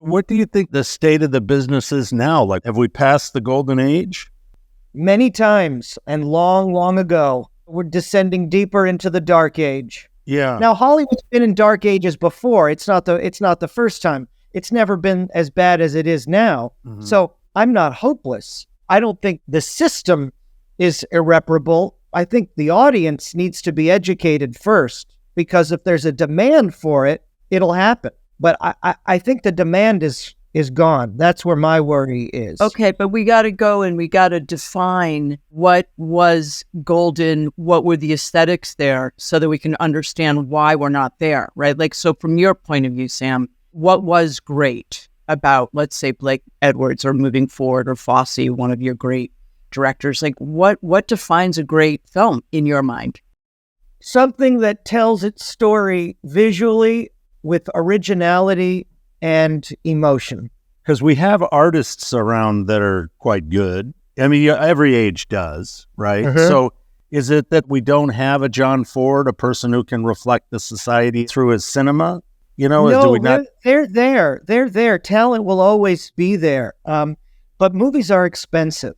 What do you think the state of the business is now? Like, have we passed the golden age? Many times, and long, long ago. We're descending deeper into the dark age. Yeah. Now, Hollywood's been in dark ages before. It's not the first time. It's never been as bad as it is now. Mm-hmm. So I'm not hopeless. I don't think the system is irreparable. I think the audience needs to be educated first, because if there's a demand for it, it'll happen. But I think the demand is gone. That's where my worry is. Okay, but we got to go and we got to define what was golden, what were the aesthetics there, so that we can understand why we're not there, right? Like, so from your point of view, Sam, what was great about, let's say, Blake Edwards or Moving Forward or Fosse, one of your great directors? Like, what defines a great film in your mind? Something that tells its story visually with originality and emotion. Because we have artists around that are quite good. I mean, every age does, right? Mm-hmm. So is it that we don't have a John Ford, a person who can reflect the society through his cinema? No, do we not? They're there. They're there. Talent will always be there. But movies are expensive.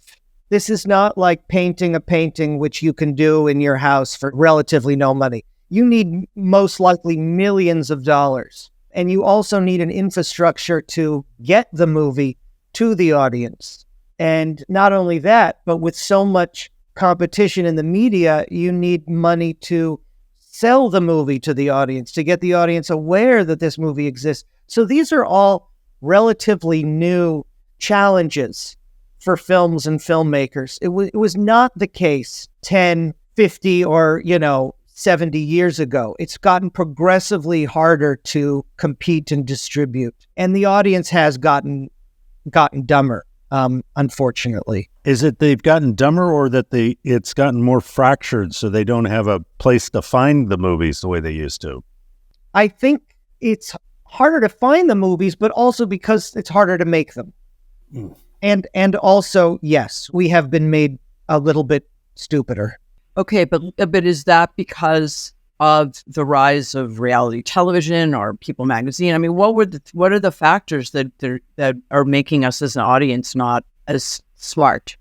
This is not like painting a painting which you can do in your house for relatively no money. You need most likely millions of dollars. And you also need an infrastructure to get the movie to the audience. And not only that, but with so much competition in the media, you need money to sell the movie to the audience, to get the audience aware that this movie exists. So these are all relatively new challenges for films and filmmakers. It was not the case 10, 50, or, 70 years ago. It's gotten progressively harder to compete and distribute. And the audience has gotten dumber, unfortunately. Is it they've gotten dumber, or that it's gotten more fractured so they don't have a place to find the movies the way they used to? I think it's harder to find the movies, but also because it's harder to make them. Mm. And also, yes, we have been made a little bit stupider. Okay, but is that because of the rise of reality television or People magazine? I mean, what are the factors that are making us as an audience not as smart?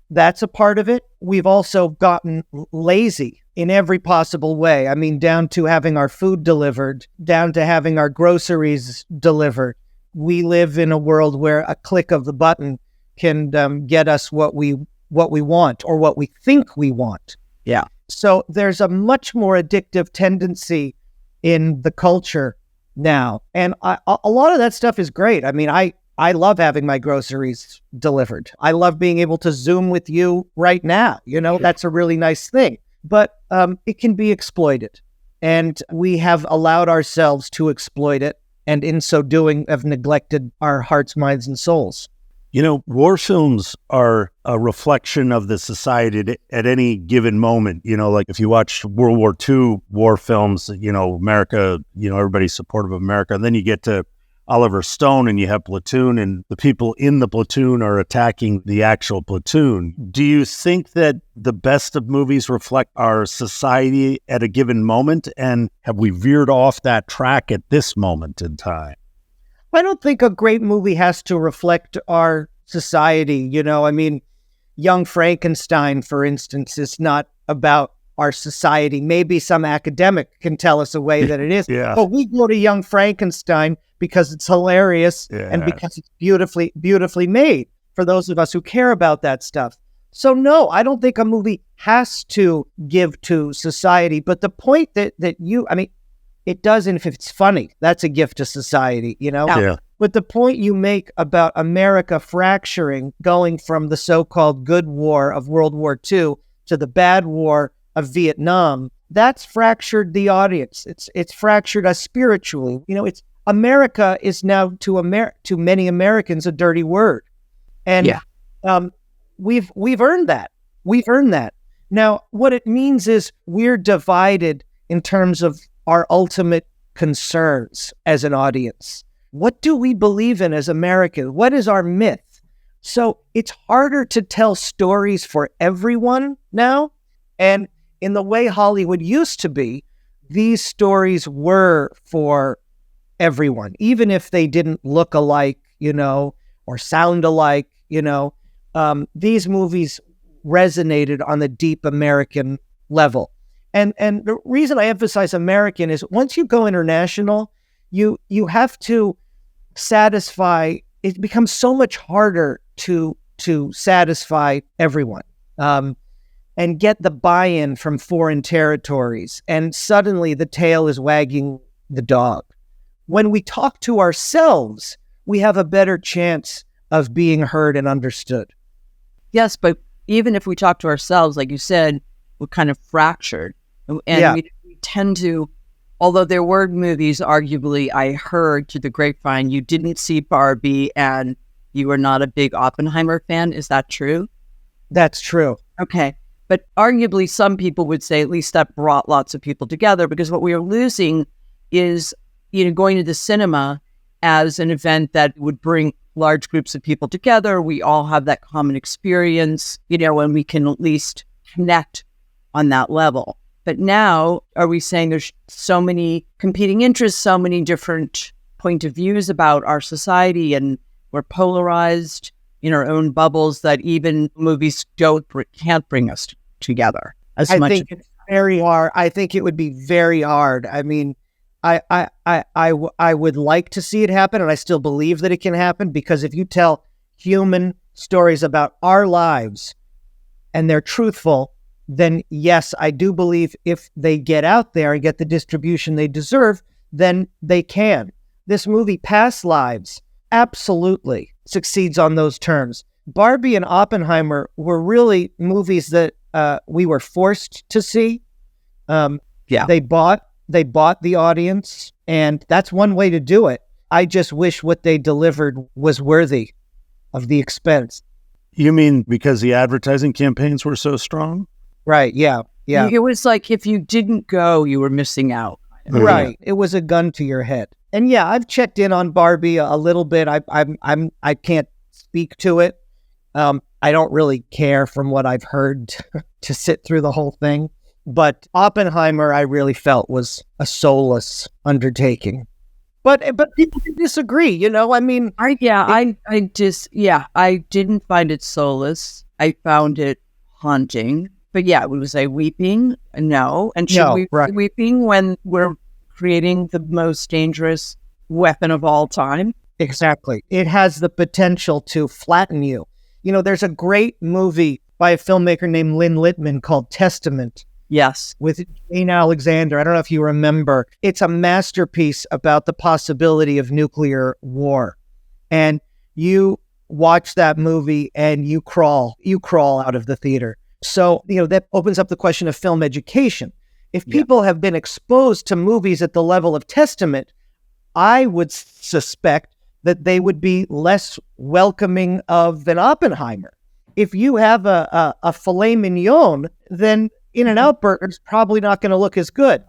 That's a part of it. We've also gotten lazy in every possible way. I mean, down to having our food delivered, down to having our groceries delivered. We live in a world where a click of the button can get us what we want, or what we think we want. Yeah. So there's a much more addictive tendency in the culture now. And a lot of that stuff is great. I mean, I love having my groceries delivered. I love being able to Zoom with you right now. That's a really nice thing. But it can be exploited. And we have allowed ourselves to exploit it. And in so doing, have neglected our hearts, minds, and souls. War films are a reflection of the society at any given moment. Like if you watch World War II war films, America, everybody's supportive of America. And then you get to Oliver Stone and you have Platoon, and the people in the platoon are attacking the actual platoon. Do you think that the best of movies reflect our society at a given moment? And have we veered off that track at this moment in time? I don't think a great movie has to reflect our society. I mean, Young Frankenstein, for instance, is not about our society. Maybe some academic can tell us a way that it is. Yeah. But we go to Young Frankenstein because it's hilarious and because it's beautifully made for those of us who care about that stuff. So no, I don't think a movie has to give to society. But the point it does, and if it's funny, that's a gift to society, Yeah. But the point you make about America fracturing, going from the so-called good war of World War II to the bad war of Vietnam, that's fractured the audience. It's fractured us spiritually. America is now to many Americans a dirty word, and we've earned that. We've earned that. Now, what it means is we're divided in terms of our ultimate concerns as an audience. What do we believe in as Americans? What is our myth? So it's harder to tell stories for everyone now. And in the way Hollywood used to be, these stories were for everyone, even if they didn't look alike, or sound alike, these movies resonated on the deep American level. And the reason I emphasize American is once you go international, you have to satisfy, it becomes so much harder to satisfy everyone. And get the buy-in from foreign territories. And suddenly the tail is wagging the dog. When we talk to ourselves, we have a better chance of being heard and understood. Yes, but even if we talk to ourselves, like you said, we're kind of fractured. And we tend to, although there were movies, arguably, I heard through the grapevine, you didn't see Barbie and you were not a big Oppenheimer fan. Is that true? That's true. Okay. But arguably, some people would say at least that brought lots of people together, because what we are losing is, going to the cinema as an event that would bring large groups of people together. We all have that common experience, and we can at least connect on that level. But now, are we saying there's so many competing interests, so many different point of views about our society, and we're polarized in our own bubbles that even movies can't bring us together as much? I think it's very hard. I think it would be very hard. I mean, I would like to see it happen, and I still believe that it can happen, because if you tell human stories about our lives and they're truthful, then yes, I do believe if they get out there and get the distribution they deserve, then they can. This movie, Past Lives, absolutely succeeds on those terms. Barbie and Oppenheimer were really movies that we were forced to see. They bought the audience, and that's one way to do it. I just wish what they delivered was worthy of the expense. You mean because the advertising campaigns were so strong? Right, yeah. It was like if you didn't go, you were missing out. Right. It was a gun to your head. And yeah, I've checked in on Barbie a little bit. I can't speak to it. I don't really care from what I've heard to sit through the whole thing. But Oppenheimer, I really felt was a soulless undertaking. But people disagree, I mean, I didn't find it soulless. I found it haunting. But yeah, was I weeping? No. And should we be weeping when we're creating the most dangerous weapon of all time? Exactly. It has the potential to flatten you. There's a great movie by a filmmaker named Lynn Littman called Testament. Yes. With Jane Alexander. I don't know if you remember. It's a masterpiece about the possibility of nuclear war. And you watch that movie and you crawl out of the theater. So, that opens up the question of film education. If people have been exposed to movies at the level of Testament, I would suspect that they would be less welcoming of an Oppenheimer. If you have a filet mignon, then In-N-Out Burger is probably not going to look as good.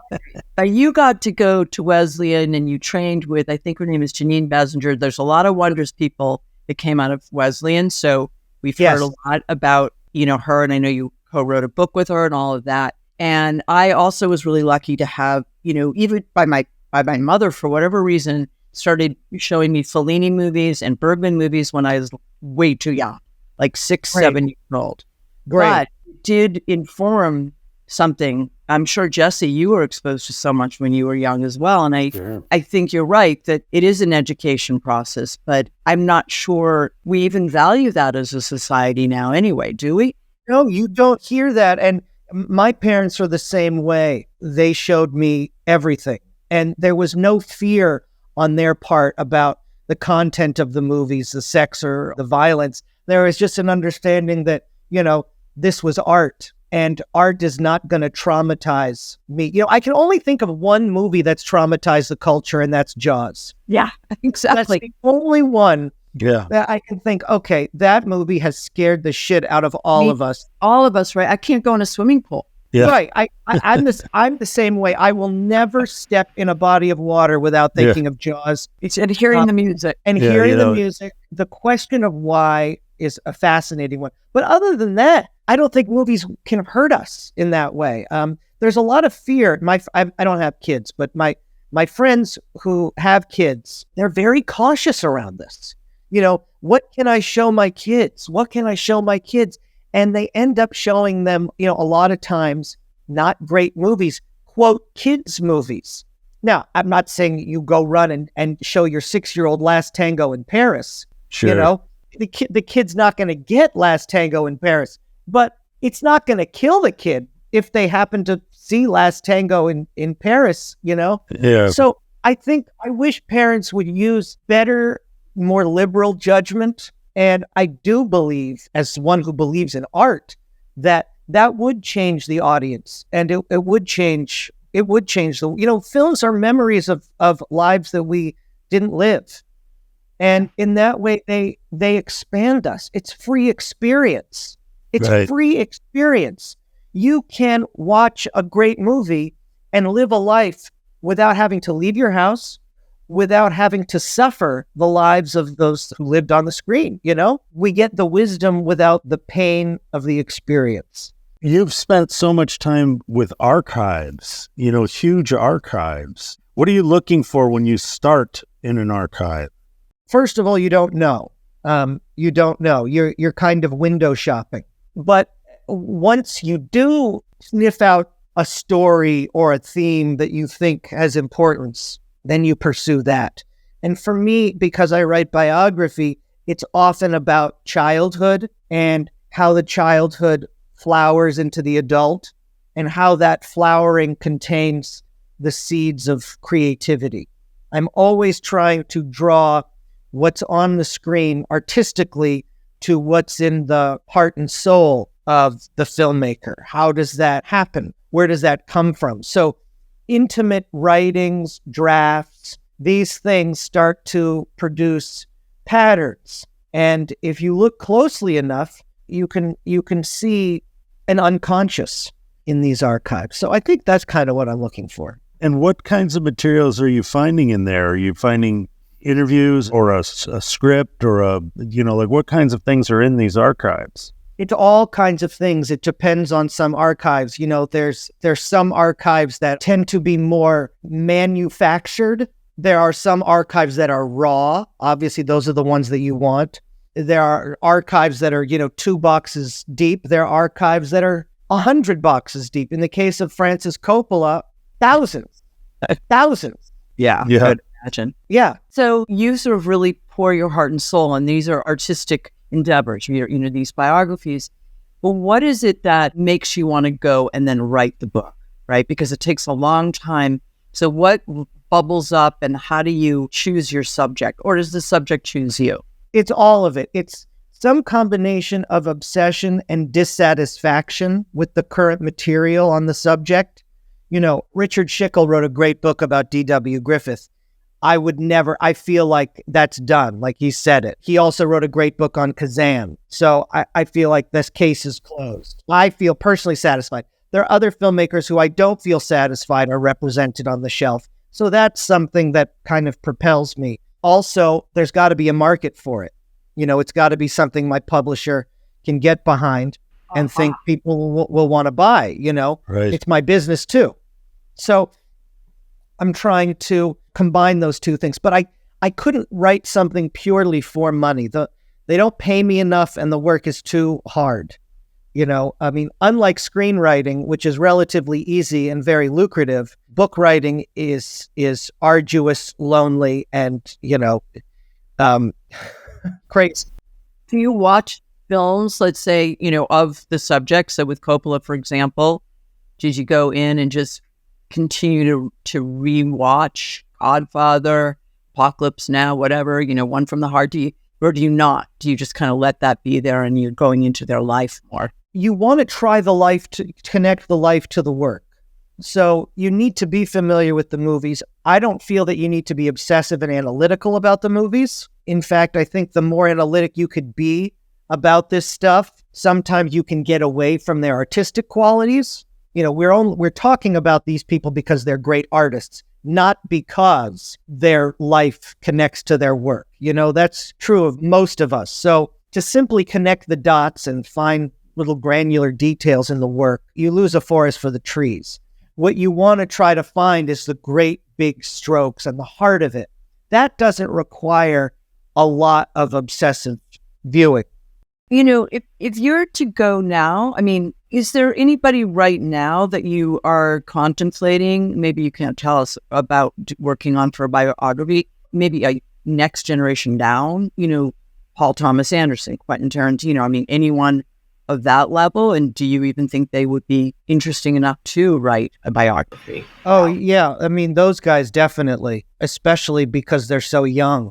You got to go to Wesleyan and you trained with, I think her name is Janine Basinger. There's a lot of Wondros people that came out of Wesleyan. So we've heard a lot about, her, and I know you co-wrote a book with her and all of that. And I also was really lucky to have, even by my mother, for whatever reason, started showing me Fellini movies and Bergman movies when I was way too young, like 6, 7 years old. Great. But it did inform something. I'm sure, Jesse, you were exposed to so much when you were young as well. And I think you're right that it is an education process, but I'm not sure we even value that as a society now anyway, do we? No, you don't hear that. And my parents are the same way. They showed me everything. And there was no fear on their part about the content of the movies, the sex or the violence. There was just an understanding that, this was art. And art is not going to traumatize me. I can only think of one movie that's traumatized the culture, and that's Jaws. Yeah, exactly. That's the only one that I can think, okay, that movie has scared the shit out of all of us. All of us, right? I can't go in a swimming pool. Yeah. Right. I'm the same way. I will never step in a body of water without thinking of Jaws. And hearing the music. And hearing the music. The question of why is a fascinating one. But other than that, I don't think movies can hurt us in that way. There's a lot of fear. I don't have kids, but my My friends who have kids, they're very cautious around this. What can I show my kids? What can I show my kids? And they end up showing them, a lot of times, not great movies, quote, kids movies. Now, I'm not saying you go run and show your 6-year-old Last Tango in Paris. Sure. The kid's not going to get Last Tango in Paris, but it's not going to kill the kid if they happen to see Last Tango in Paris, Yeah. So I wish parents would use better, more liberal judgment. And I do believe, as one who believes in art, that would change the audience, and it would change the, films are memories of lives that we didn't live. And in that way, they expand us. It's free experience. It's Right. free experience. You can watch a great movie and live a life without having to leave your house, without having to suffer the lives of those who lived on the screen. We get the wisdom without the pain of the experience. You've spent so much time with archives, huge archives. What are you looking for when you start in an archive? First of all, you don't know. You don't know. You're kind of window shopping. But once you do sniff out a story or a theme that you think has importance, then you pursue that. And for me, because I write biography, it's often about childhood and how the childhood flowers into the adult and how that flowering contains the seeds of creativity. I'm always trying to draw what's on the screen artistically to what's in the heart and soul of the filmmaker. How does that happen? Where does that come from? So intimate writings, drafts, these things start to produce patterns. And if you look closely enough, you can see an unconscious in these archives. So I think that's kind of what I'm looking for. And what kinds of materials are you finding in there? Are you finding interviews or a script or what kinds of things are in these archives? It's all kinds of things. It depends on some archives. There's some archives that tend to be more manufactured. There are some archives that are raw. Obviously, those are the ones that you want. There are archives that are, 2 boxes deep. There are archives that are 100 boxes deep. In the case of Francis Coppola, thousands. Yeah. Yeah. I would imagine. Yeah. So you sort of really pour your heart and soul, and these are artistic endeavors, these biographies. But what is it that makes you want to go and then write the book, right? Because it takes a long time. So what bubbles up, and how do you choose your subject, or does the subject choose you? It's all of it. It's some combination of obsession and dissatisfaction with the current material on the subject. Richard Schickel wrote a great book about D.W. Griffith. I feel like that's done, like he said it. He also wrote a great book on Kazan. So I feel like this case is closed. I feel personally satisfied. There are other filmmakers who I don't feel satisfied are represented on the shelf. So that's something that kind of propels me. Also, there's got to be a market for it. It's got to be something my publisher can get behind and think people will want to buy, Right. It's my business too. So I'm trying to combine those two things, but I couldn't write something purely for money. They don't pay me enough and the work is too hard. Unlike screenwriting, which is relatively easy and very lucrative, book writing is arduous, lonely, and, crazy. Do you watch films, let's say, of the subject? So with Coppola, for example, did you go in and just continue to rewatch Godfather, Apocalypse Now, whatever, One from the Heart? Or do you not? Do you just kind of let that be there and you're going into their life more? You want to try to connect the life to the work. So you need to be familiar with the movies. I don't feel that you need to be obsessive and analytical about the movies. In fact, I think the more analytic you could be about this stuff, sometimes you can get away from their artistic qualities. We're talking about these people because they're great artists, not because their life connects to their work. That's true of most of us. So to simply connect the dots and find little granular details in the work, you lose a forest for the trees. what you want to try to find is the great big strokes and the heart of it. That doesn't require a lot of obsessive viewing. You know, if you're to go now, I mean, is there anybody right now that you are contemplating? Maybe you can't tell us about working on for a biography, maybe a next generation down, you know, Paul Thomas Anderson, Quentin Tarantino. I mean, anyone of that level? And do you even think they would be interesting enough to write a biography? Oh, yeah. I mean, those guys definitely, especially because they're so young,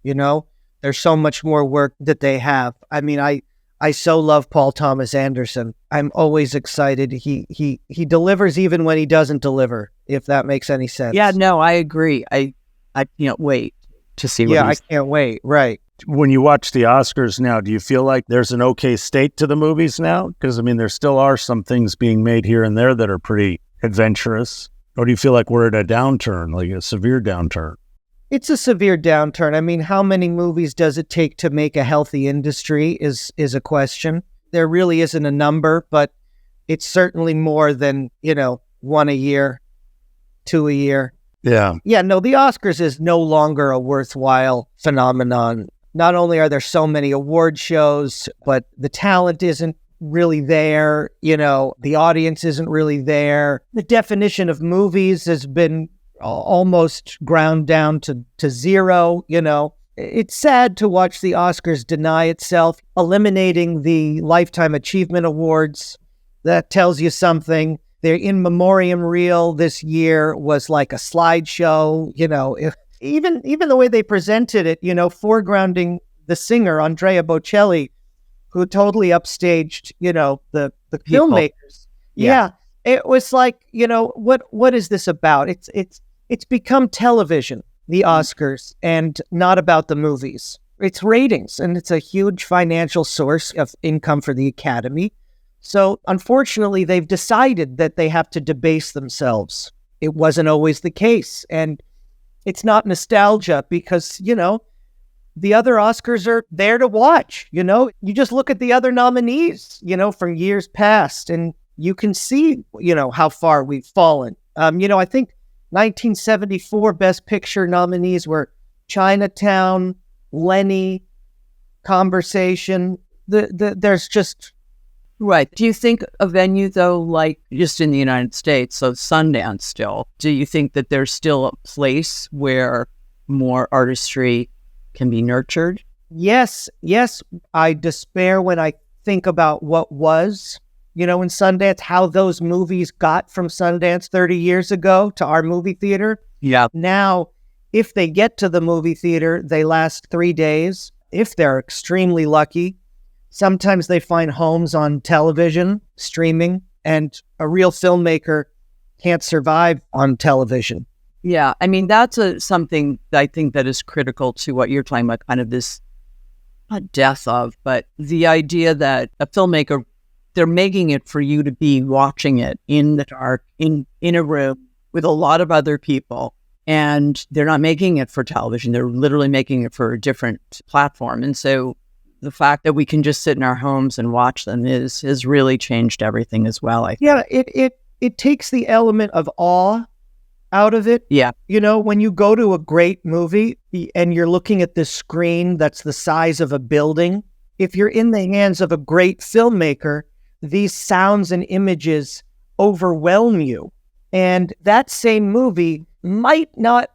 you know? There's so much more work that they have. I mean, I so love Paul Thomas Anderson. I'm always excited. He delivers even when he doesn't deliver, if that makes any sense. Yeah, no, I agree. I can't wait to see what I can't wait. Right. When you watch the Oscars now, do you feel like there's an okay state to the movies now? Because, I mean, there still are some things being made here and there that are pretty adventurous. Or do you feel like we're at a downturn, like a severe downturn? It's a severe downturn. I mean, how many movies does it take to make a healthy industry is a question. There really isn't a number, but it's certainly more than, you know, 1 a year, 2 a year. Yeah. Yeah, no, the Oscars is no longer a worthwhile phenomenon. Not only are there so many award shows, but the talent isn't really there. You know, the audience isn't really there. The definition of movies has been almost ground down to zero. You know, it's sad to watch the Oscars deny itself, eliminating the Lifetime Achievement Awards. That tells you something. Their in memoriam reel this year was like a slideshow. You know, even the way they presented it, you know, foregrounding the singer Andrea Bocelli, who totally upstaged, you know, the filmmakers. Yeah. It was like, you know, what is this about? It's become television, the Oscars, and not about the movies. It's ratings, and it's a huge financial source of income for the Academy. So, unfortunately, they've decided that they have to debase themselves. It wasn't always the case, and it's not nostalgia because, you know, the other Oscars are there to watch. You know, you just look at the other nominees, you know, from years past, and you can see, you know, how far we've fallen. You know, I think 1974 Best Picture nominees were Chinatown, Lenny, Conversation. There's just... Right. Do you think a venue, though, like just in the United States, so Sundance still, do you think that there's still a place where more artistry can be nurtured? Yes. I despair when I think about what was, you know, in Sundance, how those movies got from Sundance 30 years ago to our movie theater. Yeah. Now, if they get to the movie theater, they last 3 days. If they're extremely lucky, sometimes they find homes on television, streaming, and a real filmmaker can't survive on television. Yeah, I mean, that's something that I think that is critical to what you're talking about, kind of this, not death of, but the idea that a filmmaker, they're making it for you to be watching it in the dark, in a room with a lot of other people, and they're not making it for television. They're literally making it for a different platform. And so the fact that we can just sit in our homes and watch them has really changed everything as well, I think. Yeah, it takes the element of awe out of it. Yeah. You know, when you go to a great movie and you're looking at this screen that's the size of a building, if you're in the hands of a great filmmaker, these sounds and images overwhelm you. And that same movie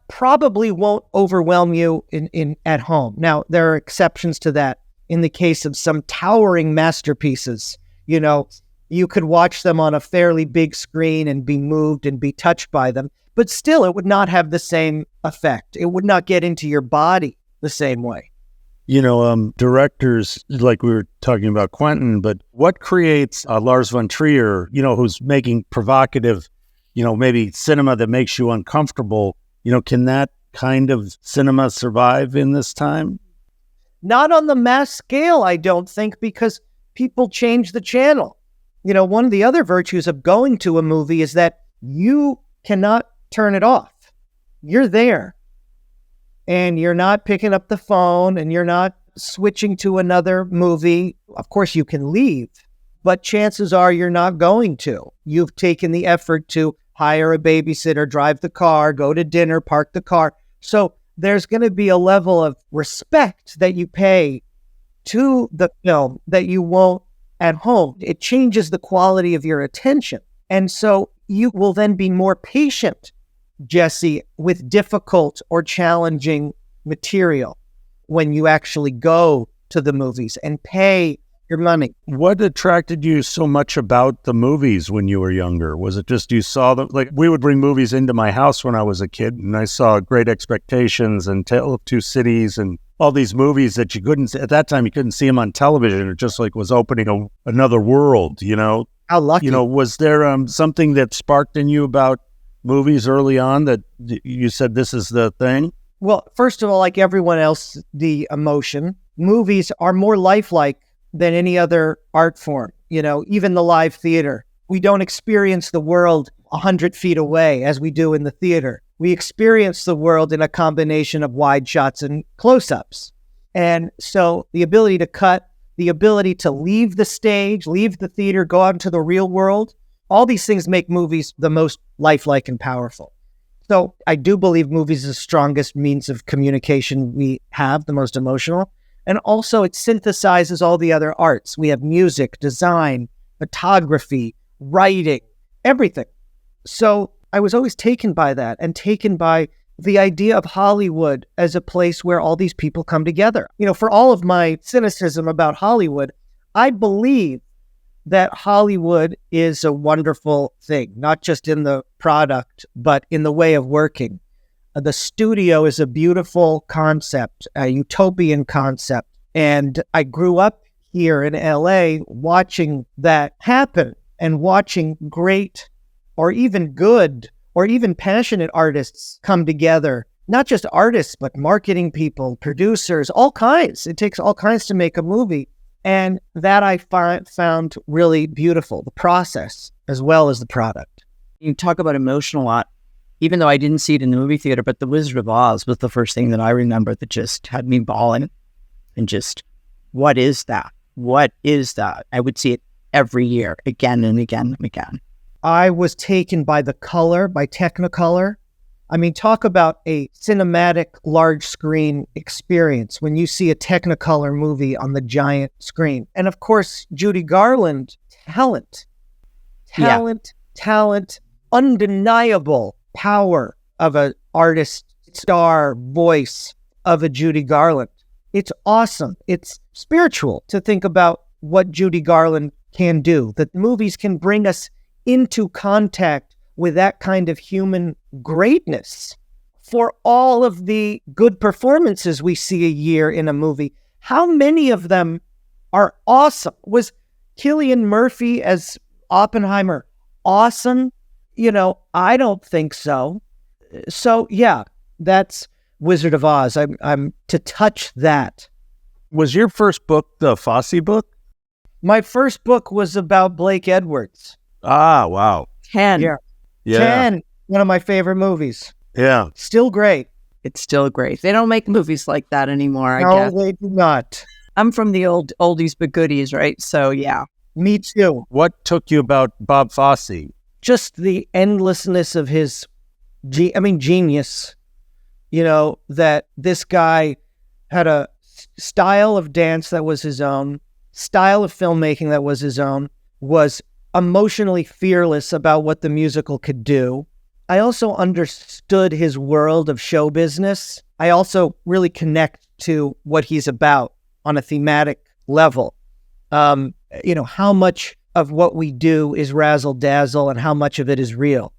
probably won't overwhelm you in at home. Now, there are exceptions to that. In the case of some towering masterpieces, you know, you could watch them on a fairly big screen and be moved and be touched by them, but still it would not have the same effect. It would not get into your body the same way. You know, directors, like we were talking about Quentin, but what creates Lars von Trier, you know, who's making provocative, you know, maybe cinema that makes you uncomfortable, you know, can that kind of cinema survive in this time? Not on the mass scale, I don't think, because people change the channel. You know, one of the other virtues of going to a movie is that you cannot turn it off. You're there. And you're not picking up the phone and you're not switching to another movie. Of course, you can leave, but chances are you're not going to. You've taken the effort to hire a babysitter, drive the car, go to dinner, park the car. So there's going to be a level of respect that you pay to the film that you won't at home. It changes the quality of your attention. And so you will then be more patient, Jesse, with difficult or challenging material when you actually go to the movies and pay your money. What attracted you so much about the movies when you were younger? Was it just you saw them? Like, we would bring movies into my house when I was a kid, and I saw Great Expectations and Tale of Two Cities and all these movies that you couldn't, at that time, you couldn't see them on television. It just like was opening another world, you know? How lucky. You know, was there something that sparked in you about movies early on that you said this is the thing? Well, first of all, like everyone else, the emotion. Movies are more lifelike than any other art form. You know, even the live theater. We don't experience the world 100 feet away as we do in the theater. We experience the world in a combination of wide shots and close-ups. And so the ability to cut, the ability to leave the stage, leave the theater, go out into the real world, all these things make movies the most lifelike and powerful. So I do believe movies is the strongest means of communication we have, the most emotional. And also it synthesizes all the other arts. We have music, design, photography, writing, everything. So I was always taken by that and taken by the idea of Hollywood as a place where all these people come together. You know, for all of my cynicism about Hollywood, I believe that Hollywood is a wonderful thing, not just in the product, but in the way of working. The studio is a beautiful concept, a utopian concept. And I grew up here in LA watching that happen and watching great or even good or even passionate artists come together. Not just artists, but marketing people, producers, all kinds. It takes all kinds to make a movie. And that I found really beautiful, the process as well as the product. You talk about emotional a lot, even though I didn't see it in the movie theater, but The Wizard of Oz was the first thing that I remember that just had me bawling and just, what is that? What is that? I would see it every year, again and again and again. I was taken by the color, by Technicolor. I mean, talk about a cinematic large screen experience when you see a Technicolor movie on the giant screen. And of course, Judy Garland, talent, undeniable power of an artist, star, voice of a Judy Garland. It's awesome. It's spiritual to think about what Judy Garland can do, that movies can bring us into contact with that kind of human greatness. For all of the good performances we see a year in a movie, how many of them are awesome? Was Cillian Murphy as Oppenheimer awesome? You know, I don't think so. So yeah, that's Wizard of Oz. I'm to touch that. Was your first book the Fosse book? My first book was about Blake Edwards. Ah, wow. 10. Yeah. Yeah. 10, one of my favorite movies. Yeah. Still great. It's still great. They don't make movies like that anymore, I No, guess. they do not. I'm from the old oldies but goodies, right? So yeah. Me too. What took you about Bob Fosse? Just the endlessness of his, genius. You know, that this guy had a style of dance that was his own, style of filmmaking that was his own, was emotionally fearless about what the musical could do. I also understood his world of show business. I also really connect to what he's about on a thematic level. How much of what we do is razzle dazzle and how much of it is real,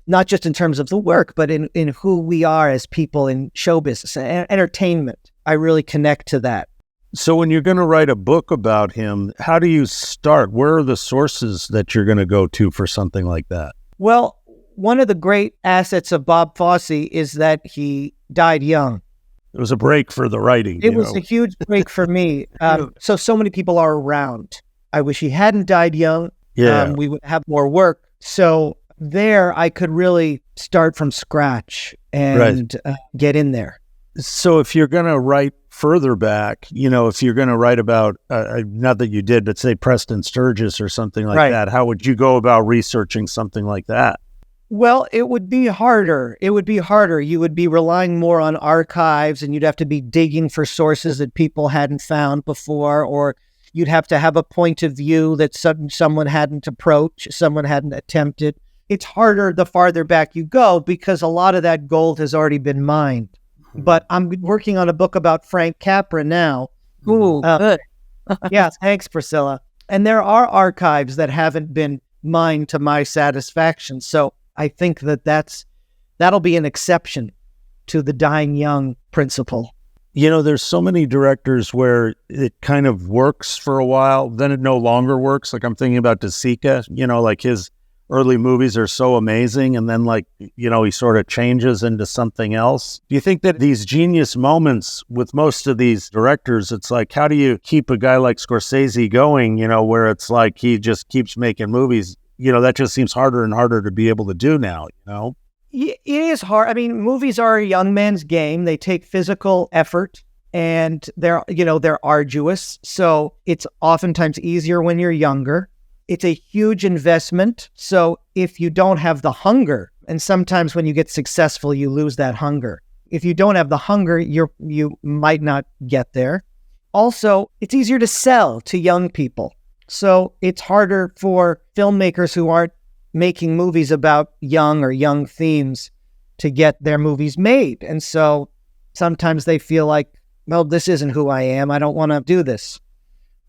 not just in terms of the work, but in who we are as people in show business and entertainment. I really connect to that. So when you're going to write a book about him, how do you start? Where are the sources that you're going to go to for something like that? Well, one of the great assets of Bob Fosse is that he died young. It was a break for the writing. It was a huge break for me. So many people are around. I wish he hadn't died young. Yeah. We would have more work. So there I could really start from scratch and get in there. So if you're going to write further back, if you're going to write about, not that you did, but say Preston Sturges or something like that, how would you go about researching something like that? Well, it would be harder. It would be harder. You would be relying more on archives, and you'd have to be digging for sources that people hadn't found before, or you'd have to have a point of view that someone hadn't approached, someone hadn't attempted. It's harder the farther back you go because a lot of that gold has already been mined. But I'm working on a book about Frank Capra now. Ooh, good. Yeah, thanks, Priscilla. And there are archives that haven't been mined to my satisfaction. So I think that'll be an exception to the dying young principle. You know, there's so many directors where it kind of works for a while, then it no longer works. Like I'm thinking about De Sica, you know, like his early movies are so amazing, and then like, you know, he sort of changes into something else. Do you think that these genius moments with most of these directors, it's like, how do you keep a guy like Scorsese going, you know, where it's like he just keeps making movies? You know, that just seems harder and harder to be able to do now, you know? It is hard. I mean, movies are a young man's game. They take physical effort, and they're arduous. So it's oftentimes easier when you're younger. It's a huge investment. So if you don't have the hunger, and sometimes when you get successful, you lose that hunger. If you don't have the hunger, you might not get there. Also, it's easier to sell to young people. So it's harder for filmmakers who aren't making movies about young themes to get their movies made. And so sometimes they feel like, well, this isn't who I am. I don't want to do this.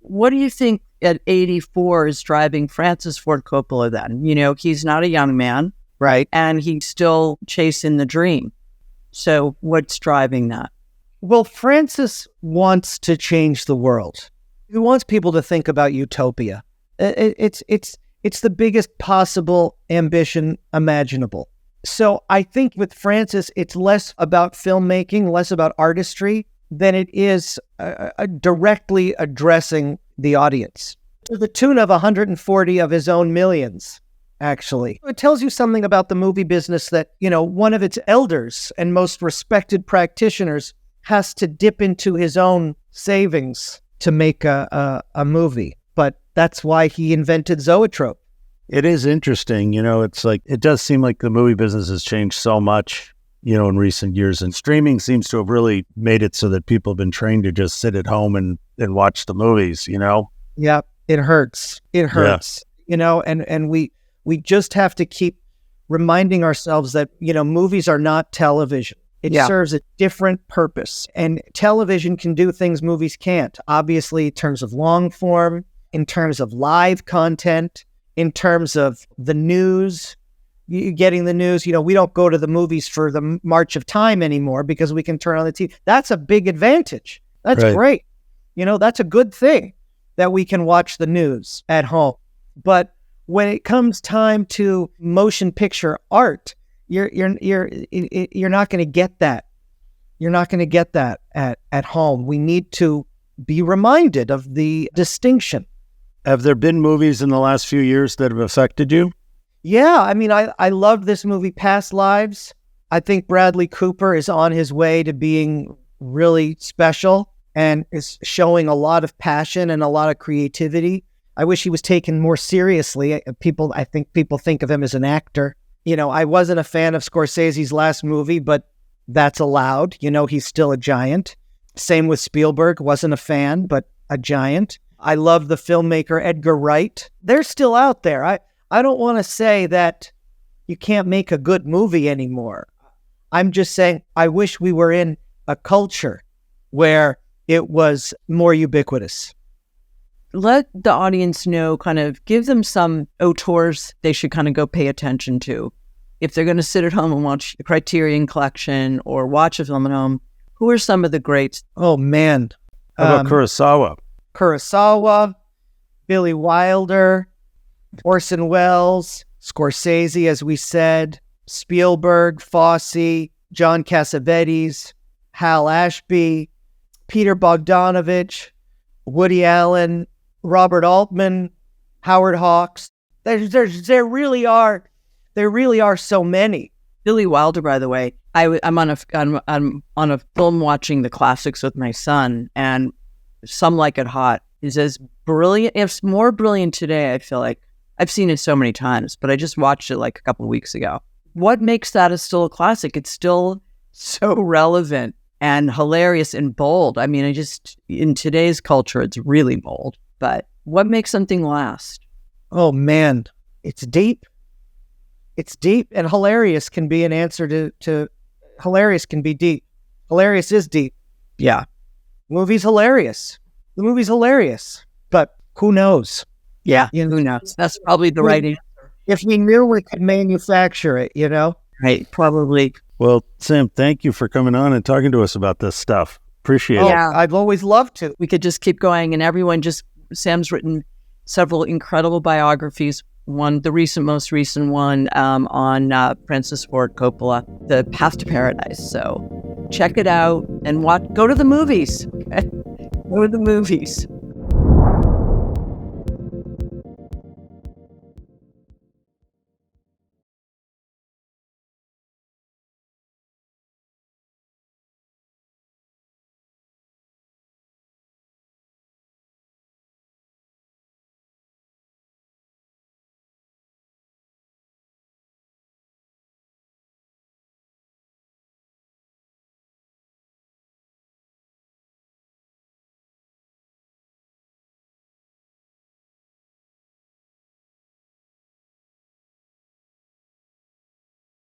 What do you think at 84 is driving Francis Ford Coppola then? You know, he's not a young man. Right. And he's still chasing the dream. So what's driving that? Well, Francis wants to change the world. He wants people to think about utopia. It's the biggest possible ambition imaginable. So I think with Francis, it's less about filmmaking, less about artistry than it is directly addressing the audience to the tune of 140 of his own millions, actually. It tells you something about the movie business that, you know, one of its elders and most respected practitioners has to dip into his own savings to make a movie. But that's why he invented zoetrope. It is interesting, you know, it's like, it does seem like the movie business has changed so much, you know, in recent years, and streaming seems to have really made it so that people have been trained to just sit at home and watch the movies, you know? Yeah, it hurts. It hurts, you know, and we just have to keep reminding ourselves that, you know, movies are not television. It serves a different purpose, and television can do things movies can't, obviously, in terms of long form, in terms of live content, in terms of the news, getting the news. You know, we don't go to the movies for the march of time anymore because we can turn on the TV. That's a big advantage. That's great. You know, that's a good thing that we can watch the news at home. But when it comes time to motion picture art, you're not going to get that. You're not going to get that at home. We need to be reminded of the distinction. Have there been movies in the last few years that have affected you? Yeah, I mean, I loved this movie, Past Lives. I think Bradley Cooper is on his way to being really special and is showing a lot of passion and a lot of creativity. I wish he was taken more seriously. I think people think of him as an actor. You know, I wasn't a fan of Scorsese's last movie, but that's allowed. You know, he's still a giant. Same with Spielberg. Wasn't a fan, but a giant. I love the filmmaker Edgar Wright. They're still out there. I don't want to say that you can't make a good movie anymore. I'm just saying I wish we were in a culture where it was more ubiquitous. Let the audience know, kind of give them some auteurs they should kind of go pay attention to. If they're going to sit at home and watch the Criterion Collection or watch a film at home, who are some of the greats? Oh, man. How about Kurosawa? Kurosawa, Billy Wilder, Orson Welles, Scorsese, as we said, Spielberg, Fosse, John Cassavetes, Hal Ashby, Peter Bogdanovich, Woody Allen, Robert Altman, Howard Hawks. There really are so many. Billy Wilder, by the way, I'm on a film watching the classics with my son, and Some Like It Hot is as brilliant. It's more brilliant today. I feel like I've seen it so many times, but I just watched it like a couple of weeks ago. what makes that still a classic? It's still so relevant and hilarious and bold. I mean, in today's culture, it's really bold. But what makes something last? Oh, man. It's deep. It's deep, and hilarious can be an answer to hilarious can be deep. Hilarious is deep. Yeah. Movie's hilarious. The movie's hilarious. But who knows? Yeah, who knows? That's probably the right answer. If we knew we could manufacture it, Right, probably. Well, Sam, thank you for coming on and talking to us about this stuff. Appreciate it. Yeah. I've always loved to. We could just keep going, and Sam's written several incredible biographies. The most recent one on Francis Ford Coppola, The Path to Paradise. So check it out and go to the movies. Okay? Go to the movies.